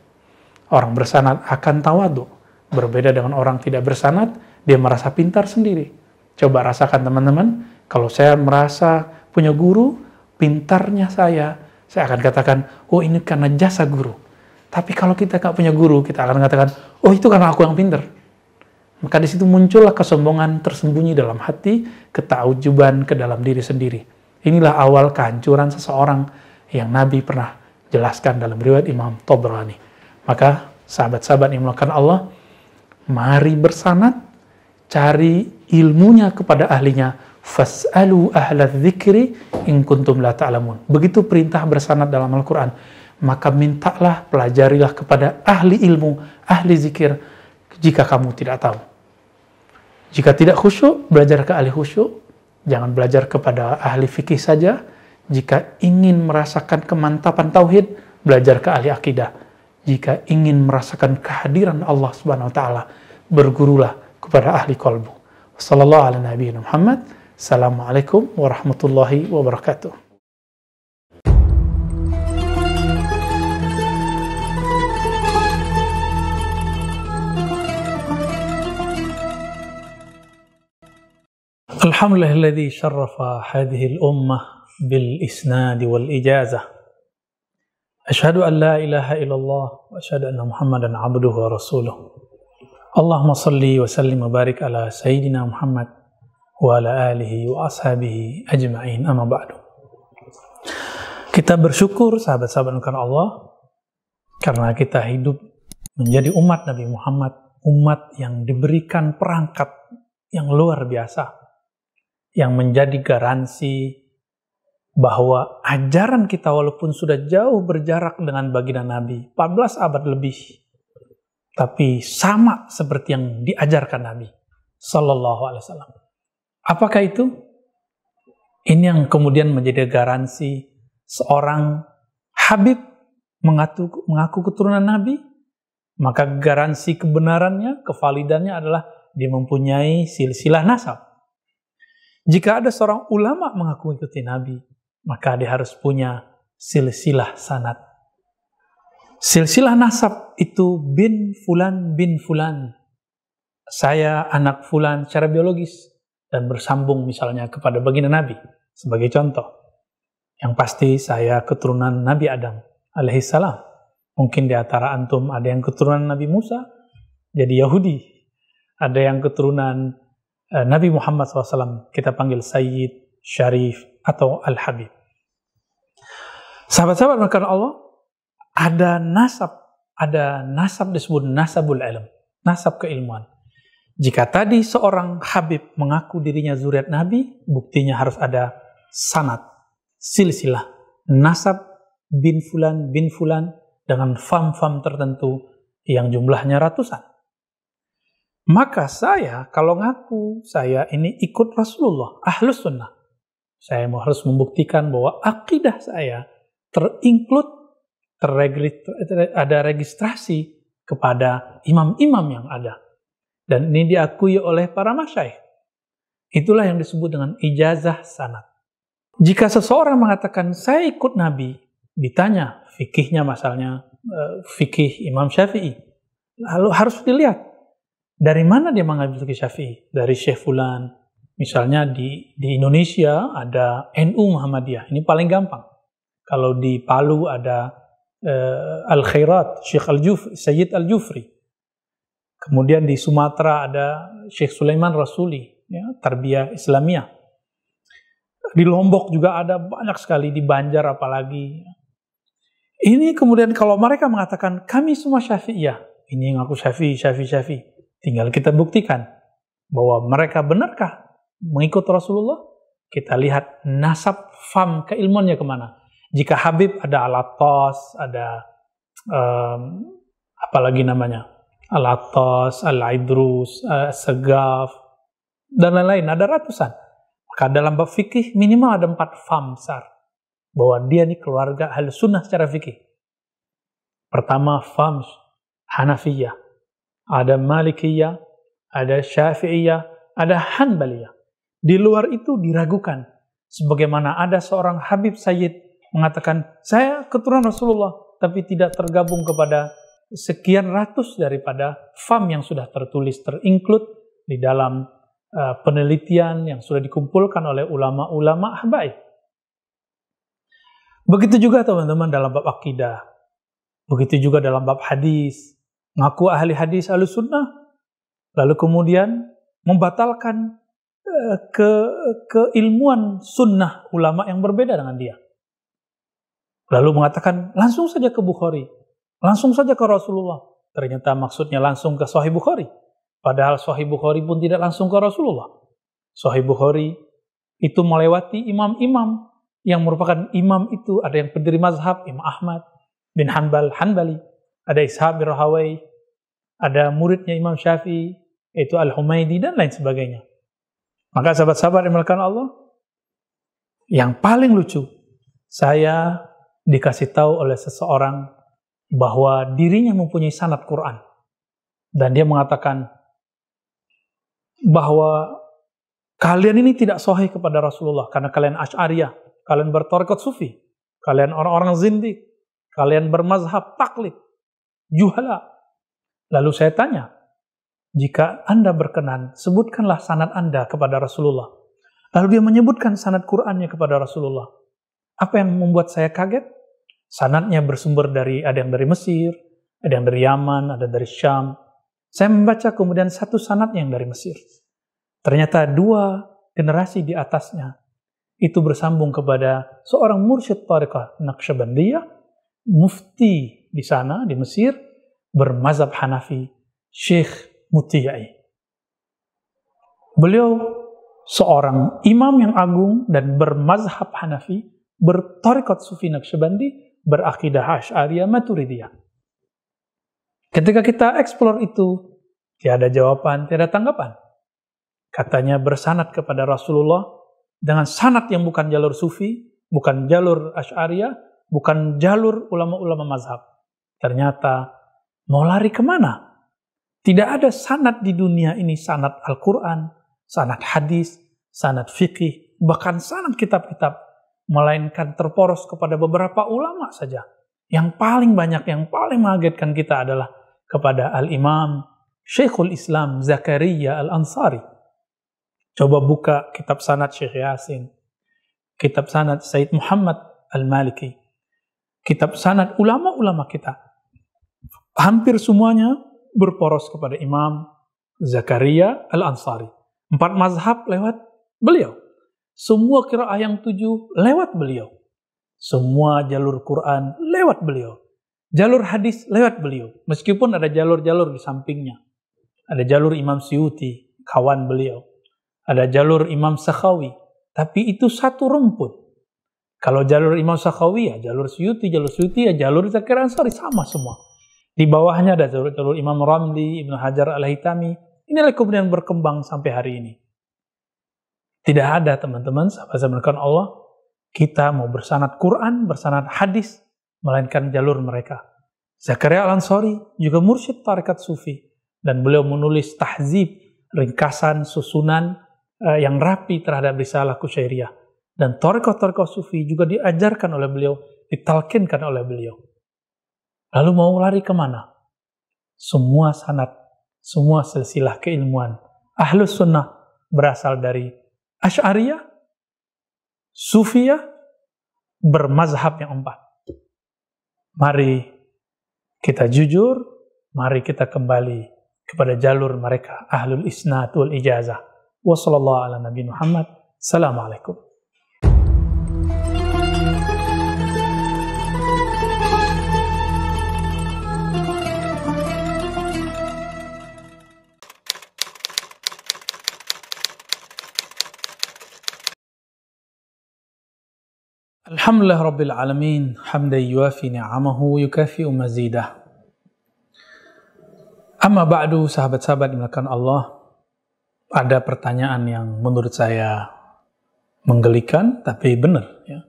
Orang bersanad akan tawadu. Berbeda dengan orang tidak bersanad, dia merasa pintar sendiri. Coba rasakan teman-teman, kalau saya merasa punya guru, pintarnya saya akan katakan, oh ini karena jasa guru. Tapi kalau kita nggak punya guru, kita akan katakan, oh itu karena aku yang pintar. Maka di situ muncullah kesombongan tersembunyi dalam hati, ketaujuban ke dalam diri sendiri. Inilah awal kehancuran seseorang yang Nabi pernah jelaskan dalam riwayat Imam Tabrani. Maka sahabat-sahabat yang melakukan Allah, mari bersanad, cari ilmunya kepada ahlinya. Fas'alu ahla dzikri in kuntum la ta'lamun. Begitu perintah bersanad dalam Al-Quran. Maka mintalah, pelajarilah kepada ahli ilmu, ahli zikir, jika kamu tidak tahu. Jika tidak khusyuk, belajar ke ahli khusyuk. Jangan belajar kepada ahli fikih saja. Jika ingin merasakan kemantapan tauhid, belajar ke ahli akidah. Jika ingin merasakan kehadiran Allah Subhanahu wa taala, bergurulah kepada ahli qalbu. Wassallallahu ala nabiyina Muhammad. Assalamualaikum warahmatullahi wabarakatuh. Alhamdulillahilladzi syarrafa hadhihi al-ummah بالإسناد والإجازة أشهد أن لا إله إلا الله وأشهد أن محمدا عبده ورسوله اللهم صل وسلم وبارك على سيدنا محمد وعلى آله وأصحابه أجمعين أما بعد. Kita bersyukur sahabat-sahabat Allah karena kita hidup menjadi umat Nabi Muhammad, umat yang diberikan perangkat yang luar biasa yang menjadi garansi bahwa ajaran kita walaupun sudah jauh berjarak dengan baginda Nabi, 14 abad lebih, tapi sama seperti yang diajarkan Nabi Sallallahu Alaihi Wasallam. Apakah itu? Ini yang kemudian menjadi garansi seorang Habib mengaku keturunan Nabi, maka garansi kebenarannya, kevalidannya adalah dia mempunyai silsilah nasab. Jika ada seorang ulama mengaku ikuti Nabi, maka dia harus punya silsilah sanad. Silsilah nasab itu bin fulan. Saya anak fulan secara biologis dan bersambung misalnya kepada baginda Nabi sebagai contoh. Yang pasti saya keturunan Nabi Adam alaihissalam. Mungkin di antara antum ada yang keturunan Nabi Musa jadi Yahudi. Ada yang keturunan Nabi Muhammad SAW kita panggil Sayyid, Syarif, atau Al-Habib. Sahabat-sahabat maka Allah, ada nasab disebut nasabul ilm, nasab keilmuan. Jika tadi seorang Habib mengaku dirinya zuriat Nabi, buktinya harus ada sanad, silsilah, nasab bin fulan dengan fam-fam tertentu yang jumlahnya ratusan. Maka saya kalau ngaku saya ini ikut Rasulullah, ahlus sunnah, saya harus membuktikan bahwa akidah saya ada registrasi kepada imam-imam yang ada. Dan ini diakui oleh para masyayikh. Itulah yang disebut dengan ijazah sanad. Jika seseorang mengatakan saya ikut Nabi, ditanya fikihnya misalnya, fikih Imam Syafi'i, lalu harus dilihat dari mana dia mengambil fikih Syafi'i. Dari Syekh Fulan. Misalnya di Indonesia ada NU Muhammadiyah, ini paling gampang. Kalau di Palu ada Al-Khairat, Syekh Sayyid Al-Jufri. Kemudian di Sumatera ada Syekh Sulaiman Rasuli, ya, Tarbiyah Islamiyah. Di Lombok juga ada banyak sekali, di Banjar apalagi. Ini kemudian kalau mereka mengatakan kami semua Syafi'iyah, ini ngaku Syafi'i. Tinggal kita buktikan bahwa mereka benarkah mengikut Rasulullah. Kita lihat nasab fam keilmuannya kemana. Jika Habib ada Al-Attas, ada apalagi namanya, Al-Attas, Al-Idrus, Segaf, dan lain-lain, ada ratusan. Maka dalam bab fikih minimal ada 4 fam besar, bahwa dia ini keluarga Ahlus Sunnah secara fikih. Pertama, fam Hanafiyah, ada Malikiyah, ada Syafi'iyah, ada Hanbaliyah. Di luar itu diragukan. Sebagaimana ada seorang Habib Sayyid mengatakan, saya keturunan Rasulullah, tapi tidak tergabung kepada sekian ratus daripada fam yang sudah tertulis, terinclude di dalam penelitian yang sudah dikumpulkan oleh ulama-ulama habaib. Begitu juga teman-teman dalam bab akidah, begitu juga dalam bab hadis, ngaku ahli hadis Ahlus Sunnah, lalu kemudian membatalkan keilmuan sunnah ulama yang berbeda dengan dia. Lalu mengatakan langsung saja ke Bukhari, langsung saja ke Rasulullah. Ternyata maksudnya langsung ke Sahih Bukhari. Padahal Sahih Bukhari pun tidak langsung ke Rasulullah. Sahih Bukhari itu melewati imam-imam yang merupakan imam itu. Ada yang pendiri mazhab, Imam Ahmad bin Hanbal, Hanbali. Ada Ishaq bin Rahawai. Ada muridnya Imam Syafi'i, yaitu Al-Humaydi dan lain sebagainya. Maka sahabat-sahabat yang dimuliakan Allah, yang paling lucu, saya dikasih tahu oleh seseorang bahwa dirinya mempunyai sanad Quran. Dan dia mengatakan bahwa kalian ini tidak sahih kepada Rasulullah karena kalian Asy'ariyah, kalian bertarekat sufi, kalian orang-orang zindik, kalian bermazhab taklid, juhala. Lalu saya tanya, jika Anda berkenan, sebutkanlah sanad Anda kepada Rasulullah. Lalu dia menyebutkan sanad Qur'annya kepada Rasulullah. Apa yang membuat saya kaget? Sanadnya bersumber dari, ada yang dari Mesir, ada yang dari Yaman, ada dari Syam. Saya membaca kemudian satu sanad yang dari Mesir. Ternyata 2 generasi di atasnya itu bersambung kepada seorang mursyid Tariqah Naqsyabandiyah, mufti di sana di Mesir, bermazhab Hanafi, Syekh Mutiyai. Beliau seorang imam yang agung dan bermazhab Hanafi, bertariqat Sufi Naqsyabandi, berakidah Asy'ariyah Maturidiyah. Ketika kita eksplor itu, tiada jawaban, tiada tanggapan. Katanya bersanad kepada Rasulullah dengan sanad yang bukan jalur Sufi, bukan jalur Asy'ariyah, bukan jalur ulama-ulama mazhab. Ternyata mau lari kemana? Tidak ada sanad di dunia ini, sanad Al-Quran, sanad hadis, sanad fikih, bahkan sanad kitab-kitab, melainkan terporos kepada beberapa ulama saja. Yang paling banyak, yang paling mengagetkan kita adalah kepada Al-Imam Syekhul Islam Zakaria Al-Ansari. Coba buka kitab sanad Syekh Yasin, kitab sanad Sayyid Muhammad Al-Maliki, kitab sanad ulama-ulama kita. Hampir semuanya berporos kepada Imam Zakaria Al-Ansari. 4 mazhab lewat beliau. Semua qiraah yang 7 lewat beliau. Semua jalur Quran lewat beliau. Jalur hadis lewat beliau. Meskipun ada jalur-jalur di sampingnya. Ada jalur Imam Suyuti, kawan beliau. Ada jalur Imam Sakhawi. Tapi itu satu rumput. Kalau jalur Imam Sakhawi ya jalur Suyuti ya jalur Zakaria Al-Ansari, sama semua. Di bawahnya ada jalur Imam Ramli, Ibnu Hajar Al-Haytami. Inilah kemudian berkembang sampai hari ini. Tidak ada teman-teman, sahabat-sahabat Allah, kita mau bersanad Quran, bersanad hadis, melainkan jalur mereka. Zakaria Al-Ansari juga mursyid tarekat Sufi. Dan beliau menulis tahzib, ringkasan, susunan yang rapi terhadap risalah Qusyairiyah. Dan tarekat-tarekat Sufi juga diajarkan oleh beliau, ditalkinkan oleh beliau. Lalu mau lari kemana? Semua sanad, semua silsilah keilmuan Ahlus Sunnah berasal dari Asy'ariyah, Sufiyah, bermazhab yang 4. Mari kita jujur, mari kita kembali kepada jalur mereka, ahlul isnad wal ijazah. Wa sallallahu ala nabi Muhammad. Assalamualaikum. Alhamdulillah Rabbil Alamin, hamdan yuafi ni'amahu yukafi'u mazidah. Amma ba'du, sahabat-sahabat dimulakan Allah, ada pertanyaan yang menurut saya menggelikan tapi benar. Ya.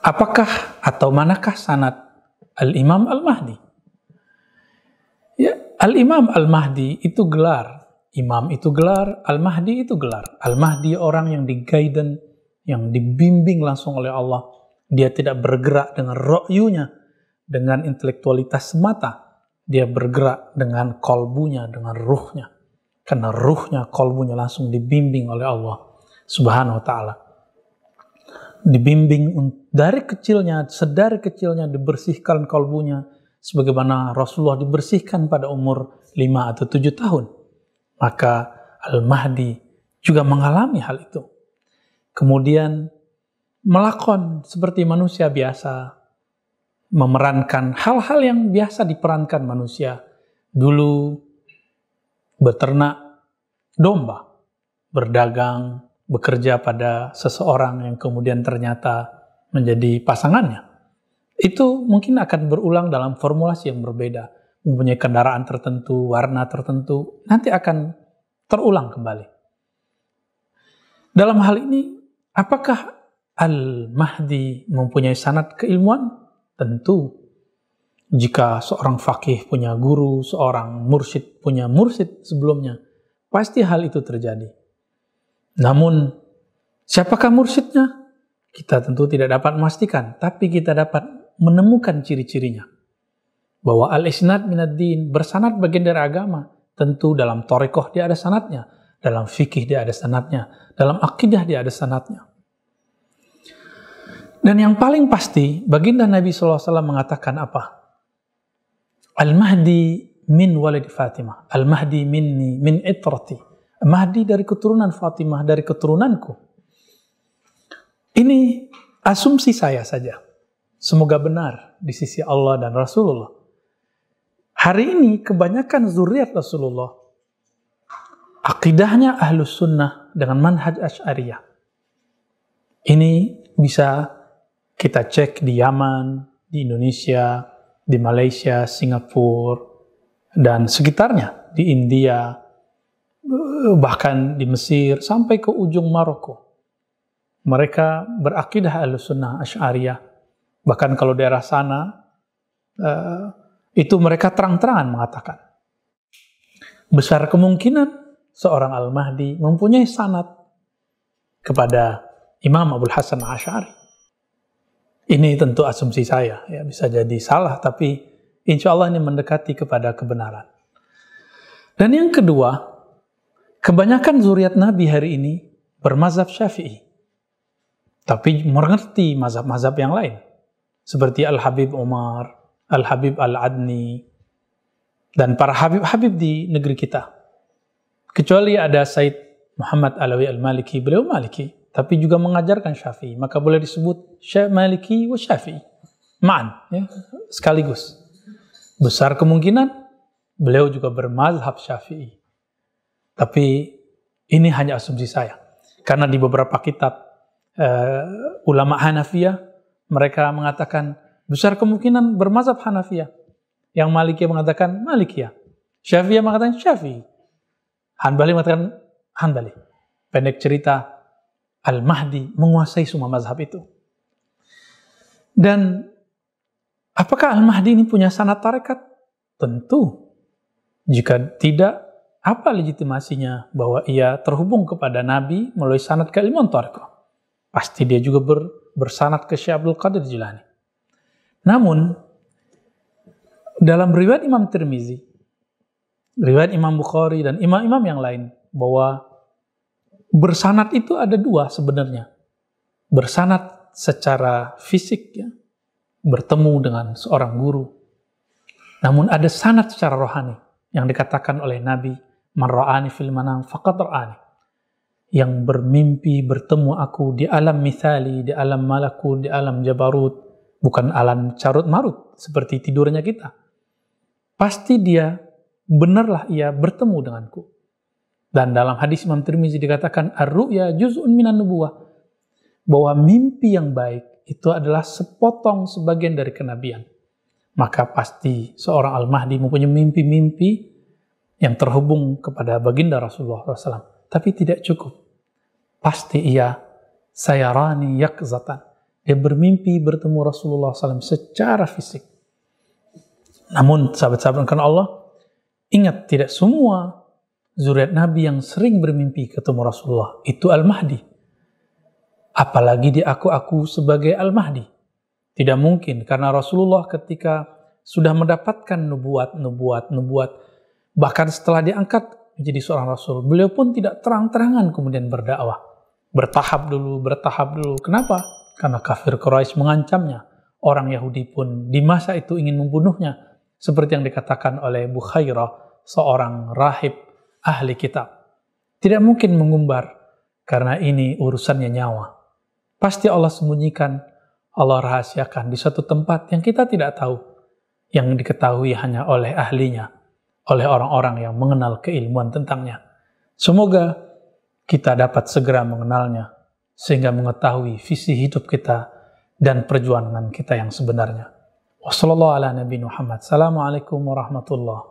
Apakah atau manakah sanad Al-Imam Al-Mahdi? Ya, Al-Imam Al-Mahdi itu gelar, Imam itu gelar, Al-Mahdi itu gelar. Al-Mahdi orang yang di-guidance, yang dibimbing langsung oleh Allah. Dia tidak bergerak dengan ra'yunya, dengan intelektualitas semata. Dia bergerak dengan kolbunya, dengan ruhnya. Karena ruhnya, kolbunya langsung dibimbing oleh Allah Subhanahu wa ta'ala. Dibimbing dari kecilnya, sedari kecilnya dibersihkan kolbunya, sebagaimana Rasulullah dibersihkan pada umur 5 atau 7 tahun. Maka Al-Mahdi juga mengalami hal itu. Kemudian melakon seperti manusia biasa, memerankan hal-hal yang biasa diperankan manusia. Dulu beternak domba, berdagang, bekerja pada seseorang yang kemudian ternyata menjadi pasangannya. Itu mungkin akan berulang dalam formulasi yang berbeda, mempunyai kendaraan tertentu, warna tertentu, nanti akan terulang kembali. Dalam hal ini, apakah Al-Mahdi mempunyai sanad keilmuan? Tentu. Jika seorang faqih punya guru, seorang mursyid punya mursyid sebelumnya, pasti hal itu terjadi. Namun, siapakah mursyidnya? Kita tentu tidak dapat memastikan, tapi kita dapat menemukan ciri-cirinya. Bahwa al-isnad minad din, bersanad bagian dari agama. Tentu dalam thariqah dia ada sanadnya, dalam fikih dia ada sanadnya, dalam akidah dia ada sanadnya. Dan yang paling pasti, baginda Nabi SAW mengatakan apa? Al-Mahdi min walid Fatimah. Al-Mahdi minni, min itrati. Mahdi dari keturunan Fatimah, dari keturunanku. Ini asumsi saya saja. Semoga benar di sisi Allah dan Rasulullah. Hari ini kebanyakan zuriat Rasulullah, akidahnya Ahlus Sunnah dengan manhaj Asy'ariyah. Ini bisa kita cek di Yaman, di Indonesia, di Malaysia, Singapura, dan sekitarnya, di India, bahkan di Mesir, sampai ke ujung Maroko. Mereka berakidah Ahlussunnah Asy'ariyah. Bahkan kalau daerah sana, itu mereka terang-terangan mengatakan, besar kemungkinan seorang Al-Mahdi mempunyai sanad kepada Imam Abul Hasan Asy'ari. Ini tentu asumsi saya, ya bisa jadi salah, tapi insya Allah ini mendekati kepada kebenaran. Dan yang kedua, kebanyakan zuriat Nabi hari ini bermazhab Syafi'i, tapi mengerti mazhab-mazhab yang lain, seperti Al-Habib Umar, Al-Habib Al-Adni, dan para Habib-Habib di negeri kita. Kecuali ada Said Muhammad Alawi Al-Maliki, beliau Maliki, tapi juga mengajarkan Syafi'i, maka boleh disebut Maliki wa Syafi'i ma'an, ya, sekaligus. Besar kemungkinan beliau juga bermazhab Syafi'i, tapi ini hanya asumsi saya, karena di beberapa kitab ulama Hanafiyah mereka mengatakan besar kemungkinan bermazhab Hanafiyah, yang Maliki mengatakan Malikiyah, Syafi'iyah mengatakan Syafi'i, Hanbali mengatakan Hanbali. Pendek cerita, Al-Mahdi menguasai semua mazhab itu. Dan apakah Al-Mahdi ini punya sanad tarekat? Tentu. Jika tidak, apa legitimasinya bahwa ia terhubung kepada Nabi melalui sanad keilmuan tarekat? Pasti dia juga bersanad ke Syekh Abdul Qadir Jilani. Namun, dalam riwayat Imam Tirmizi, riwayat Imam Bukhari, dan imam-imam yang lain, bahwa bersanad itu ada dua sebenarnya. Bersanad secara fisik, ya, bertemu dengan seorang guru. Namun ada sanad secara rohani. yang dikatakan oleh Nabi, man ra'ani fil manam faqad ra'ani. Yang bermimpi bertemu aku di alam mithali, di alam malakut, di alam jabarut, bukan alam carut marut seperti tidurnya kita. Pasti dia, benarlah ia bertemu denganku. Dan dalam hadis Imam Tirmizi dikatakan ar-ru'ya juz'un minan nubuwah, bahwa mimpi yang baik itu adalah sepotong sebagian dari kenabian. Maka pasti seorang Al-Mahdi mempunyai mimpi-mimpi yang terhubung kepada baginda Rasulullah SAW. Tapi tidak cukup. Pasti ia sayarani yakzatan. Dia bermimpi bertemu Rasulullah SAW secara fisik. Namun sahabat-sahabat karena Allah, ingat tidak semua zuriat Nabi yang sering bermimpi ketemu Rasulullah itu Al-Mahdi. Apalagi diaku-aku sebagai Al-Mahdi. Tidak mungkin, karena Rasulullah ketika sudah mendapatkan nubuat, bahkan setelah diangkat menjadi seorang Rasul, beliau pun tidak terang-terangan kemudian berdakwah. Bertahap dulu. Kenapa? Karena kafir Quraisy mengancamnya. Orang Yahudi pun di masa itu ingin membunuhnya. Seperti yang dikatakan oleh Bukhairah, seorang rahib ahli kitab. Tidak mungkin mengumbar, karena ini urusannya nyawa. Pasti Allah sembunyikan, Allah rahasiakan di suatu tempat yang kita tidak tahu, yang diketahui hanya oleh ahlinya, oleh orang-orang yang mengenal keilmuan tentangnya. Semoga kita dapat segera mengenalnya, sehingga mengetahui visi hidup kita dan perjuangan kita yang sebenarnya. Wassalamualaikum warahmatullahi wabarakatuh. Assalamualaikum warahmatullahi